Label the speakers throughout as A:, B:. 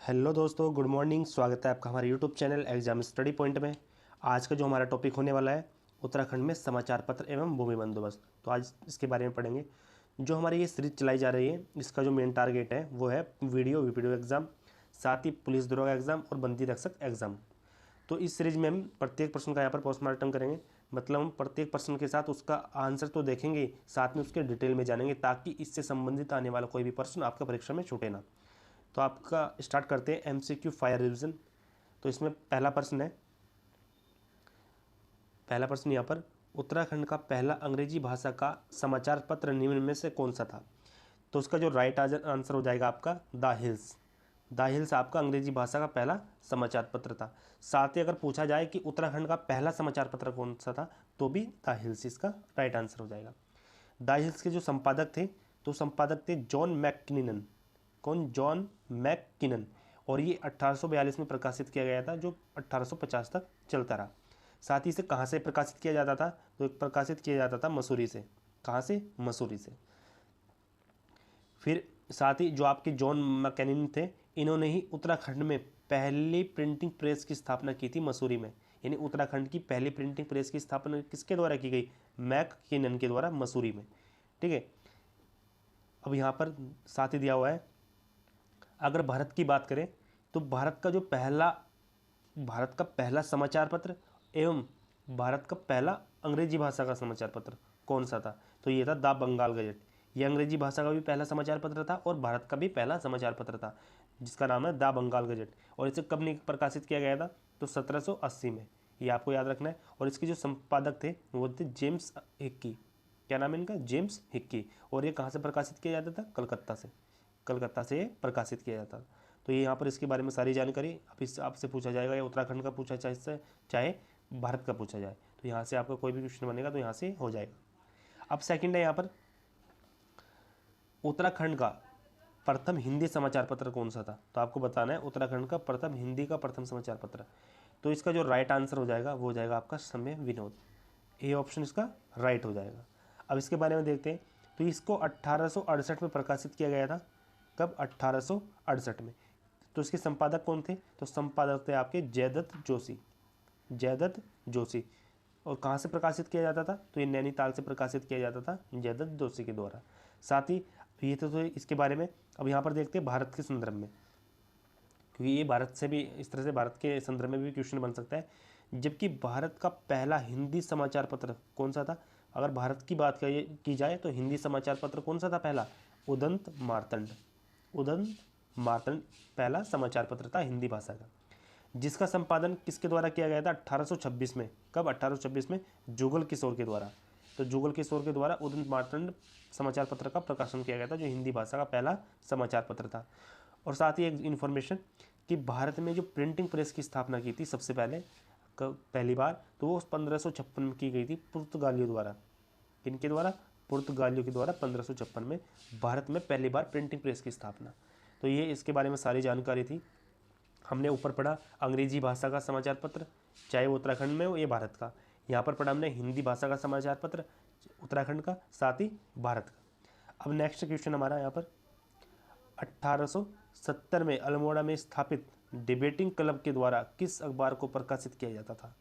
A: Hello दोस्तों, good morning. स्वागत है आपका हमारे YouTube channel exam study point में। आज का जो हमारा टॉपिक होने वाला है उत्तराखंड में समाचार पत्र एवं भूमि बंदोबस्त। तो आज इसके बारे में पढ़ेंगे। जो हमारी ये सीरीज चलाई जा रही है इसका जो मेन टारगेट है वो है वीडियो वीपीडीओ एग्ज़ाम, साथ ही पुलिस दरोगा एग्ज़ाम और बंदी रक्षक एग्ज़ाम। तो इस सीरीज में हम प्रत्येक प्रश्न का यहाँ पर पोस्टमार्टम करेंगे। मतलब हम प्रत्येक प्रश्न के साथ उसका आंसर तो देखेंगे, साथ में उसके डिटेल में जानेंगे, ताकि इससे संबंधित आने वाला कोई भी प्रश्न आपका परीक्षा में छूटे ना। तो आपका स्टार्ट करते हैं एमसीक्यू फायर रिविजन। तो इसमें पहला प्रश्न यहाँ पर, उत्तराखंड का पहला अंग्रेजी भाषा का समाचार पत्र निम्न में से कौन सा था? तो उसका जो राइट आंसर हो जाएगा आपका द हिल्स। द हिल्स आपका अंग्रेजी भाषा का पहला समाचार पत्र था। साथ ही अगर पूछा जाए कि उत्तराखंड का पहला समाचार पत्र कौन सा था, तो भी द हिल्स इसका राइट आंसर हो जाएगा। द हिल्स के जो संपादक थे, तो संपादक थे जॉन मैककिनन। कौन? जॉन मैककिनन। और ये 1842 में प्रकाशित किया गया था, जो 1850 तक चलता रहा। साथ ही इसे कहाँ से प्रकाशित किया जाता था? तो प्रकाशित किया जाता था मसूरी से। कहाँ से? मसूरी से। फिर साथ ही जो आपके जॉन मैककिनन थे, इन्होंने ही उत्तराखंड में पहली प्रिंटिंग प्रेस की स्थापना की थी मसूरी में। यानी उत्तराखंड की पहली प्रिंटिंग प्रेस की स्थापना किसके द्वारा की गई? मैककिनन के द्वारा, मसूरी में। ठीक है। अब यहाँ पर साथ ही दिया हुआ है, अगर भारत की बात करें तो भारत का पहला समाचार पत्र एवं भारत का पहला अंग्रेजी भाषा का समाचार पत्र कौन सा था? तो ये था द बंगाल गजट। ये अंग्रेजी भाषा का भी पहला समाचार पत्र था और भारत का भी पहला समाचार पत्र था, जिसका नाम है द बंगाल गजट। और इसे कब प्रकाशित किया गया था? तो 1780 में। ये आपको याद रखना है। और इसके जो संपादक थे वो थे जेम्स हिक्की। क्या नाम है इनका? James Hickey. और ये कहाँ से प्रकाशित किया जाता था? कलकत्ता से ये प्रकाशित किया जाता है। तो ये यहाँ पर इसके बारे में सारी जानकारी आपसे पूछा जाएगा, या उत्तराखंड का पूछा चाहे भारत का पूछा जाए, तो यहाँ से आपका कोई भी क्वेश्चन बनेगा तो यहाँ से हो जाएगा। अब सेकंड है यहाँ पर, उत्तराखंड का प्रथम हिंदी समाचार पत्र कौन सा था? तो आपको बताना है उत्तराखंड का प्रथम हिंदी का प्रथम समाचार पत्र। तो इसका जो राइट आंसर हो जाएगा वो हो जाएगा आपका समय विनोद। ये ऑप्शन इसका राइट हो जाएगा। अब इसके बारे में देखते हैं। तो इसको 1868 में प्रकाशित किया गया था। कब? 1868 में। तो इसके संपादक कौन थे? तो संपादक थे आपके जयदत्त जोशी। और कहाँ से प्रकाशित किया जाता था? तो ये नैनीताल से प्रकाशित किया जाता था जयदत्त जोशी के द्वारा। साथ ही ये तो इसके बारे में। अब यहाँ पर देखते हैं भारत के संदर्भ में, क्योंकि ये भारत से भी इस तरह से भारत के संदर्भ में भी क्वेश्चन बन सकता है। जबकि भारत का पहला हिंदी समाचार पत्र कौन सा था? अगर भारत की बात की जाए तो हिंदी समाचार पत्र कौन सा था पहला? उदंत मार्तंड पहला समाचार पत्र था हिंदी भाषा का, जिसका संपादन किसके द्वारा किया गया था? 1826 में। कब? 1826 में जुगल किशोर के द्वारा। तो जुगल किशोर के द्वारा उदंत मार्तंड समाचार पत्र का प्रकाशन किया गया था, जो हिंदी भाषा का पहला समाचार पत्र था। और साथ ही एक इन्फॉर्मेशन कि भारत में जो प्रिंटिंग प्रेस की स्थापना की थी सबसे पहली बार, तो वो 1556 में की गई थी पुर्तगालियों द्वारा। किनके द्वारा? पुर्तगालियों के द्वारा 1556 में भारत में पहली बार प्रिंटिंग प्रेस की स्थापना। तो ये इसके बारे में सारी जानकारी थी। हमने ऊपर पढ़ा अंग्रेजी भाषा का समाचार पत्र, चाहे वो उत्तराखंड में हो या भारत का। यहाँ पर पढ़ा हमने हिंदी भाषा का समाचार पत्र उत्तराखंड का, साथ ही भारत का। अब नेक्स्ट क्वेश्चन हमारा यहाँ पर, 1870 में अल्मोड़ा में स्थापित डिबेटिंग क्लब के द्वारा किस अखबार को प्रकाशित किया जाता था?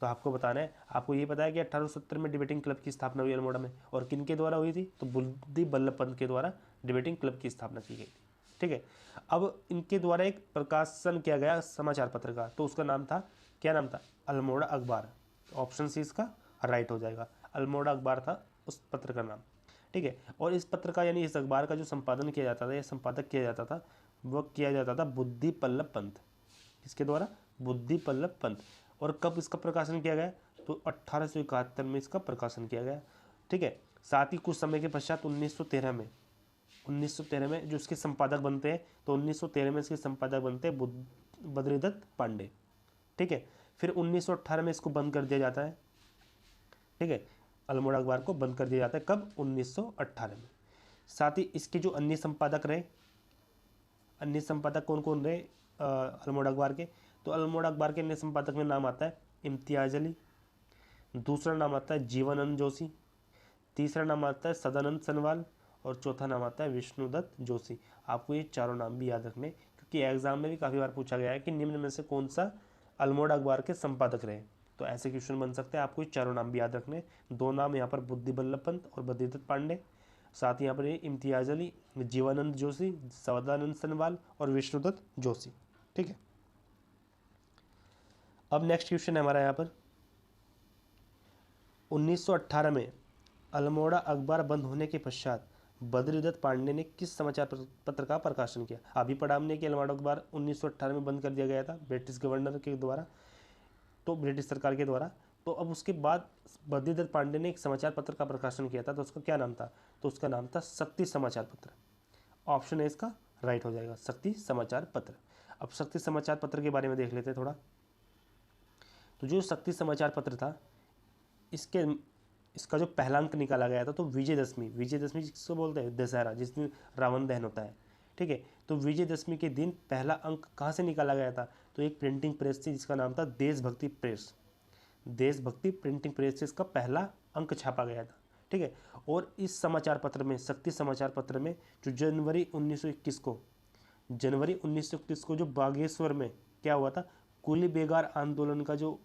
A: तो आपको बताना है। आपको ये पता है कि 1870 में डिबेटिंग क्लब की स्थापना हुई अल्मोड़ा में, और किन के द्वारा हुई थी? तो बुद्धि बल्लभ पंत के द्वारा डिबेटिंग क्लब की स्थापना की गई थी। ठीक है। अब इनके द्वारा एक प्रकाशन किया गया समाचार पत्र का, तो उसका नाम था, क्या नाम था? अल्मोड़ा अखबार। ऑप्शन सी इसका राइट हो जाएगा। अल्मोड़ा अखबार था उस पत्र का नाम। ठीक है। और इस पत्र का यानी इस अखबार का जो संपादन किया जाता था या संपादक किया जाता था, वो किया जाता था बुद्धि बल्लभ पंत। किसके द्वारा? बुद्धि बल्लभ पंत। और कब इसका प्रकाशन किया गया? तो 1871 में इसका प्रकाशन किया गया। ठीक है। साथ ही कुछ समय के पश्चात 1913 में जो इसके संपादक बनते हैं, तो 1913 में इसके संपादक बनते हैं बद्रीदत्त पांडे। ठीक है। फिर 1918 में इसको बंद कर दिया जाता है। ठीक है। अल्मोड़ा अखबार को बंद कर दिया जाता है। कब? 1918 में। साथ ही इसके जो अन्य संपादक कौन कौन रहे अल्मोड़ा अखबार के? तो अल्मोड़ा अखबार के अन्य संपादक में नाम आता है इम्तियाज अली, दूसरा नाम आता है जीवनानंद जोशी, तीसरा नाम आता है सदानंद सनवाल, और चौथा नाम आता है विष्णुदत्त जोशी। आपको ये चारों नाम भी याद रखने, क्योंकि एग्जाम में भी काफ़ी बार पूछा गया है कि निम्न में से कौन सा अल्मोड़ा अखबार के संपादक रहे। तो ऐसे क्वेश्चन बन सकते हैं, आपको ये चारों नाम भी याद रखने। दो नाम यहाँ पर बुद्धि बल्लभ पंत और बद्रीदत्त पांडे, साथ ही यहाँ पर ये इम्तियाज अली, जीवानंद जोशी, सदानंद सनवाल और विष्णुदत्त जोशी। ठीक है, अब नेक्स्ट क्वेश्चन है हमारा यहाँ पर 1918 में अल्मोड़ा अखबार बंद होने के पश्चात बद्रीदत्त पांडे ने किस समाचार पत्र का प्रकाशन किया। अभी पढ़ा हमने कि अल्मोड़ा अखबार 1918 में बंद कर दिया गया था ब्रिटिश गवर्नर के द्वारा, तो ब्रिटिश सरकार के द्वारा। तो अब उसके बाद बद्रीदत्त पांडे ने एक समाचार पत्र का प्रकाशन किया था, तो उसका क्या नाम था? तो उसका नाम था शक्ति समाचार पत्र। ऑप्शन है इसका राइट हो जाएगा, शक्ति समाचार पत्र। अब शक्ति समाचार पत्र के बारे में देख लेते हैं थोड़ा। तो जो शक्ति समाचार पत्र था, इसका जो पहला अंक निकाला गया था, तो विजयदशमी जिसको बोलते हैं दशहरा, जिस दिन रावण दहन होता है। ठीक है, तो विजयदशमी के दिन पहला अंक कहाँ से निकाला गया था? तो एक प्रिंटिंग प्रेस थी जिसका नाम था देशभक्ति प्रेस। देशभक्ति प्रिंटिंग प्रेस से इसका पहला अंक छापा गया था। ठीक है, और इस समाचार पत्र में, शक्ति समाचार पत्र में, जो जनवरी 1921 को जो बागेश्वर में क्या हुआ था, कुली बेगार आंदोलन का जो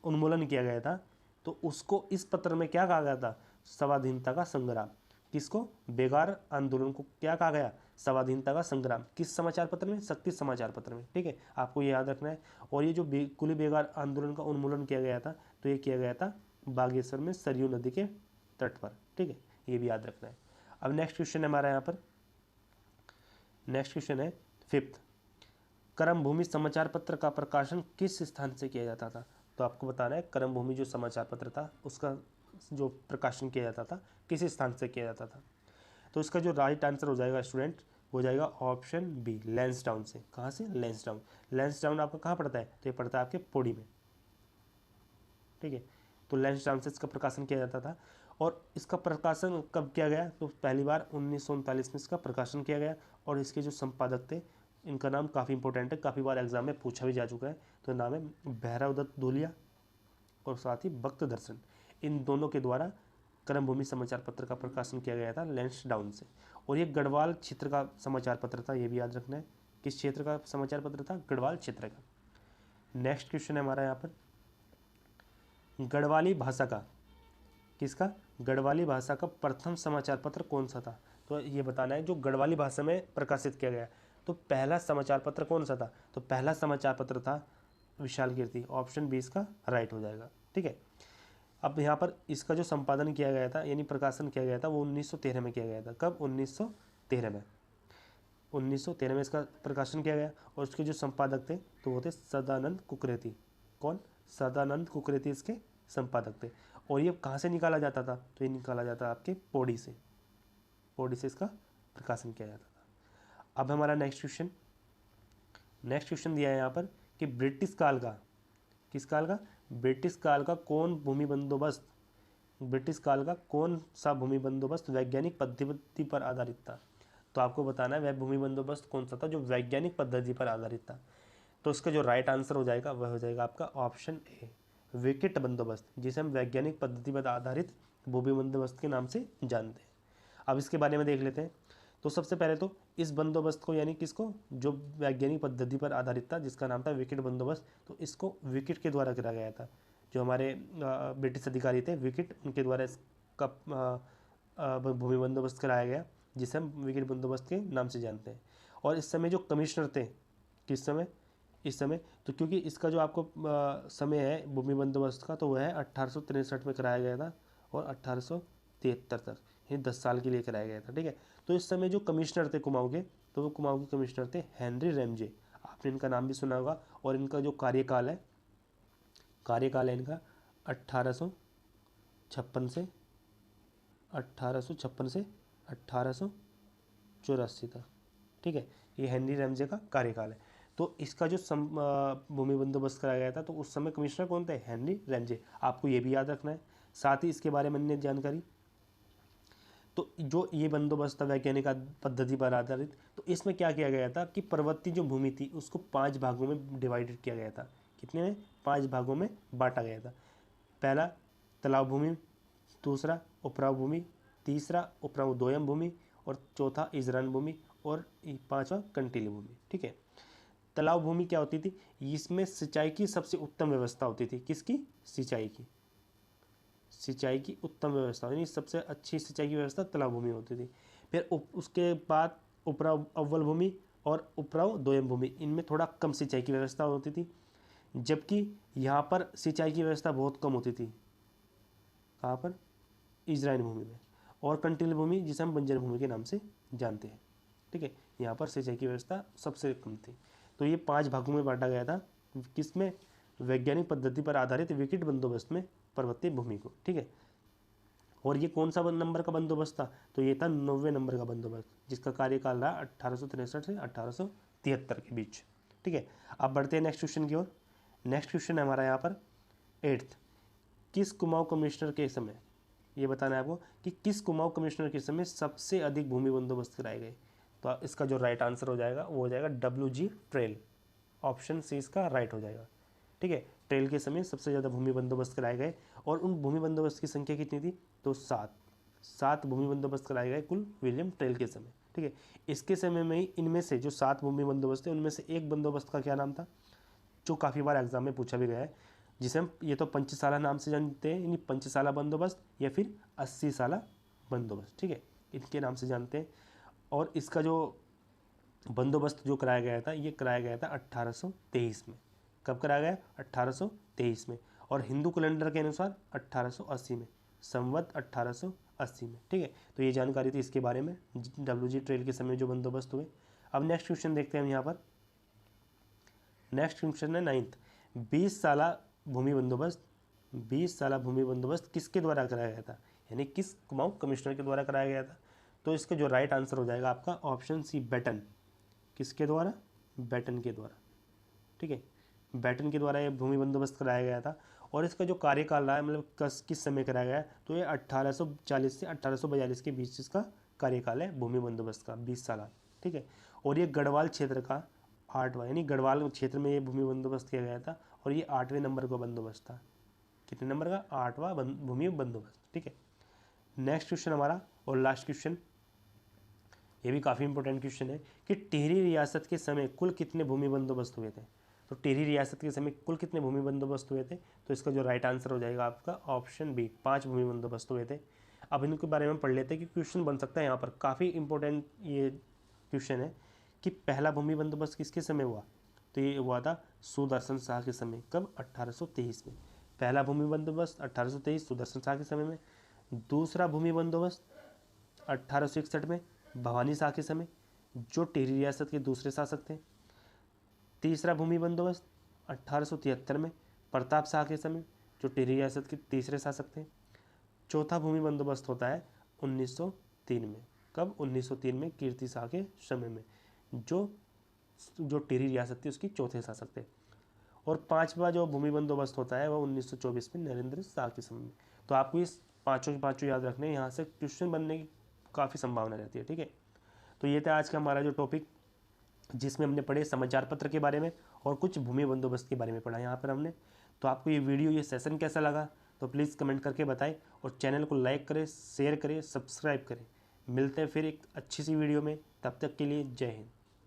A: उन्मूलन किया गया था, तो उसको इस पत्र में क्या कहा गया था? स्वाधीनता का संग्राम। किसको? बेगार आंदोलन को क्या कहा गया? स्वाधीनता का संग्राम। किस समाचार पत्र में? शक्ति समाचार पत्र में। ठीक है, आपको ये याद रखना है। और ये जो कुली बेगार आंदोलन का उन्मूलन किया गया था, तो ये किया गया था बागेश्वर में सरयू नदी के तट पर। ठीक है, ये भी याद रखना है। अब नेक्स्ट क्वेश्चन है हमारा यहाँ पर, नेक्स्ट क्वेश्चन है 5th, कर्मभूमि समाचार पत्र का प्रकाशन किस स्थान से किया जाता था? तो आपको बताना है कर्मभूमि जो समाचार पत्र था उसका जो प्रकाशन किया जाता था किस स्थान से किया जाता था। तो इसका जो राइट आंसर हो जाएगा स्टूडेंट, हो जाएगा ऑप्शन बी, लैंसडाउन से। कहाँ से? लैंसडाउन। लैंसडाउन आपका कहाँ पड़ता है? तो ये पड़ता है आपके पौड़ी में। ठीक है, तो लैंसडाउन से इसका प्रकाशन किया जाता था। और इसका प्रकाशन कब किया गया? तो पहली बार 1939 में इसका प्रकाशन किया गया। और इसके जो संपादक थे, इनका नाम काफ़ी इंपॉर्टेंट है, काफ़ी बार एग्जाम में पूछा भी जा चुका है। तो नाम है भैरवदत्त धूलिया और साथ ही भक्त दर्शन। इन दोनों के द्वारा कर्मभूमि समाचार पत्र का प्रकाशन किया गया था लैंसडाउन से। और ये गढ़वाल क्षेत्र का समाचार पत्र था, ये भी याद रखना है। किस क्षेत्र का समाचार पत्र था? गढ़वाल क्षेत्र का। नेक्स्ट क्वेश्चन है हमारा यहाँ पर, गढ़वाली भाषा का, किसका? गढ़वाली भाषा का प्रथम समाचार पत्र कौन सा था? तो ये बताना है जो गढ़वाली भाषा में प्रकाशित किया गया। तो पहला समाचार पत्र कौन सा था? तो पहला समाचार पत्र था विशाल कीर्ति। ऑप्शन बी इसका राइट हो जाएगा। ठीक है, अब यहाँ पर इसका जो संपादन किया गया था यानी प्रकाशन किया गया था वो 1913 में किया गया था। कब? 1913 में। 1913 में इसका प्रकाशन किया गया। और उसके जो संपादक थे तो वो थे सदानंद कुकरेती। कौन? सदानंद कुकरेती इसके संपादक थे। और ये कहाँ से निकाला जाता था? तो ये निकाला जाता आपके पौड़ी से। पौड़ी से इसका प्रकाशन किया जाता था। अब हमारा नेक्स्ट क्वेश्चन दिया है यहाँ पर कि ब्रिटिश काल का, किस काल का? ब्रिटिश काल का कौन भूमि बंदोबस्त, ब्रिटिश काल का कौन सा भूमि बंदोबस्त वैज्ञानिक पद्धति पर आधारित था? तो आपको बताना है वह भूमि बंदोबस्त कौन सा था जो वैज्ञानिक पद्धति पर आधारित था। तो इसका जो राइट आंसर हो जाएगा वह हो जाएगा आपका ऑप्शन ए, विकेट बंदोबस्त, जिसे हम वैज्ञानिक पद्धति पर आधारित भूमि बंदोबस्त के नाम से जानते हैं। अब इसके बारे में देख लेते हैं। तो सबसे पहले तो इस बंदोबस्त को यानी किसको, जो वैज्ञानिक पद्धति पर आधारित था जिसका नाम था विकेट बंदोबस्त, तो इसको विकेट के द्वारा करा गया था। जो हमारे ब्रिटिश अधिकारी थे विकेट, उनके द्वारा इसका भूमि बंदोबस्त कराया गया, जिसे हम विकेट बंदोबस्त के नाम से जानते हैं। और इस समय जो कमिश्नर थे, किस समय? इस समय, तो क्योंकि इसका जो आपको समय है भूमि बंदोबस्त का, तो वह है 1863 में कराया गया था और 1873 तक, ये 10 साल के लिए कराया गया था। ठीक है, तो इस समय जो कमिश्नर थे कुमाऊं के, तो वो कुमाऊं के कमिश्नर थे हेनरी रैमजे। आपने इनका नाम भी सुना होगा। और इनका जो कार्यकाल है इनका 1856 से 1884 तक। ठीक है, ये हेनरी रैमजे का कार्यकाल है। तो इसका जो भूमि बंदोबस्त कराया गया था, तो उस समय कमिश्नर कौन थे? Henry Ramsay. आपको ये भी याद रखना है। साथ ही इसके बारे में अन्य जानकारी, तो जो ये बंदोबस्त था वैज्ञानिक पद्धति पर आधारित, तो इसमें क्या किया गया था कि पर्वतीय जो भूमि थी उसको 5 भागों में डिवाइडेड किया गया था। कितने में? 5 भागों में बांटा गया था। पहला तालाब भूमि, दूसरा उपराव भूमि, तीसरा उपराव दोयम भूमि और चौथा इजरान भूमि और पांचवा कंटीली भूमि। ठीक है, तालाब भूमि क्या होती थी, इसमें सिंचाई की सबसे उत्तम व्यवस्था होती थी। किसकी? सिंचाई की, सिंचाई की उत्तम व्यवस्था, यानी सबसे अच्छी सिंचाई की व्यवस्था तालाब भूमि होती थी। फिर उसके बाद उपराव अव्वल भूमि और उपराव दोयम भूमि, इनमें थोड़ा कम सिंचाई की व्यवस्था होती थी, जबकि यहाँ पर सिंचाई की व्यवस्था बहुत कम होती थी। कहाँ पर? इजराइल भूमि में। और कंटील भूमि जिसे हम बंजर भूमि के नाम से जानते हैं। ठीक है, यहाँ पर सिंचाई की व्यवस्था सबसे कम थी। तो ये 5 भागों में बांटा गया था, किसमें? वैज्ञानिक पद्धति पर आधारित विकेट बंदोबस्त में पर्वतीय भूमि को। ठीक है, और ये कौन सा नंबर का बंदोबस्त था? तो ये था 90 नंबर का बंदोबस्त, जिसका कार्यकाल रहा 1863 से 1873 के बीच। ठीक है, अब बढ़ते हैं नेक्स्ट क्वेश्चन की ओर। नेक्स्ट क्वेश्चन है हमारा यहाँ पर 8th, किस कुमाऊं कमिश्नर के समय, ये बताना है आपको कि किस कुमाऊं कमिश्नर के समय सबसे अधिक भूमि बंदोबस्त कराए गए। तो इसका जो राइट आंसर हो जाएगा वो हो जाएगा WG ट्रेल, ऑप्शन सी इसका राइट हो जाएगा। ठीक है, ट्रेल के समय सबसे ज़्यादा भूमि बंदोबस्त कराए गए, और उन भूमि बंदोबस्त की संख्या कितनी थी? तो 7 भूमि बंदोबस्त कराए गए कुल विलियम ट्रेल के समय। ठीक है, इसके समय में ही इनमें से जो 7 भूमि बंदोबस्त है उनमें से एक बंदोबस्त का क्या नाम था, जो काफ़ी बार एग्जाम में पूछा भी गया है, जिसे हम ये तो पंचसाला नाम से जानते हैं, यानी पंचसाला बंदोबस्त या फिर 80 साला बंदोबस्त। ठीक है, इनके नाम से जानते हैं। और इसका जो बंदोबस्त जो कराया गया था, ये कराया गया था 1823 में। कब कराया गया? 1823 में। और हिंदू कैलेंडर के अनुसार 1880 में, संवत 1880 में। ठीक है, तो ये जानकारी थी इसके बारे में, WG ट्रेल के समय जो बंदोबस्त हुए। अब नेक्स्ट क्वेश्चन देखते हैं हम यहाँ पर। नेक्स्ट क्वेश्चन है 9th, 20 साला भूमि बंदोबस्त, 20 साला भूमि बंदोबस्त किसके द्वारा कराया गया था, यानी किस कुमाऊं कमिश्नर के द्वारा कराया गया था। तो इसका जो राइट आंसर हो जाएगा आपका ऑप्शन सी बेटन। किसके द्वारा? बेटन के द्वारा। ठीक है, बेटन के द्वारा ये भूमि बंदोबस्त कराया गया था। और इसका जो कार्यकाल रहा है, मतलब किस समय कराया गया है, तो ये 1840 से 1842 के बीच इसका कार्यकाल है भूमि बंदोबस्त का, 20 साल। ठीक है, और ये गढ़वाल क्षेत्र का 8वां, यानी गढ़वाल क्षेत्र में ये भूमि बंदोबस्त किया गया था, और ये 8वें नंबर का बंदोबस्त था। कितने नंबर का? 8वां भूमि बंदोबस्त। ठीक है, नेक्स्ट क्वेश्चन हमारा और लास्ट क्वेश्चन, ये भी काफ़ी इंपॉर्टेंट क्वेश्चन है कि टिहरी रियासत के समय कुल कितने भूमि बंदोबस्त हुए थे। तो टिहरी रियासत के समय कुल कितने भूमि बंदोबस्त हुए थे? तो इसका जो राइट आंसर हो जाएगा आपका ऑप्शन बी, 5 भूमि बंदोबस्त हुए थे। अब इनके बारे में पढ़ लेते हैं कि क्वेश्चन बन सकता है यहाँ पर, काफ़ी इंपॉर्टेंट ये क्वेश्चन है कि पहला भूमि बंदोबस्त किसके समय हुआ। तो ये हुआ था सुदर्शन शाह के समय। कब? 1823 में। पहला भूमि बंदोबस्त 1823 सुदर्शन शाह के समय में। दूसरा भूमि बंदोबस्त 1861 में भवानी शाह के समय, जो टिहरी रियासत के दूसरे शासक थे। तीसरा भूमि बंदोबस्त 1873 में प्रताप शाह के समय, जो टिहरी रियासत के तीसरे शासक थे। चौथा भूमि बंदोबस्त होता है 1903 में। कब? 1903 में कीर्ति शाह के समय में, जो टिहरी रियासत थी उसकी चौथे शासक थे। और पांचवा जो भूमि बंदोबस्त होता है वह 1924 में नरेंद्र शाह के समय में। तो आपको इस पाँचों के पाँचों याद रखने, यहाँ से क्वेश्चन बनने की काफ़ी संभावना रहती है। ठीक है, तो ये था आज का हमारा जो टॉपिक, जिसमें हमने पढ़े समाचार पत्र के बारे में और कुछ भूमि बंदोबस्त के बारे में पढ़ा यहाँ पर हमने। तो आपको ये वीडियो, ये सेशन कैसा लगा तो प्लीज़ कमेंट करके बताएं, और चैनल को लाइक करें, शेयर करें, सब्सक्राइब करें। मिलते हैं फिर एक अच्छी सी वीडियो में, तब तक के लिए जय हिंद।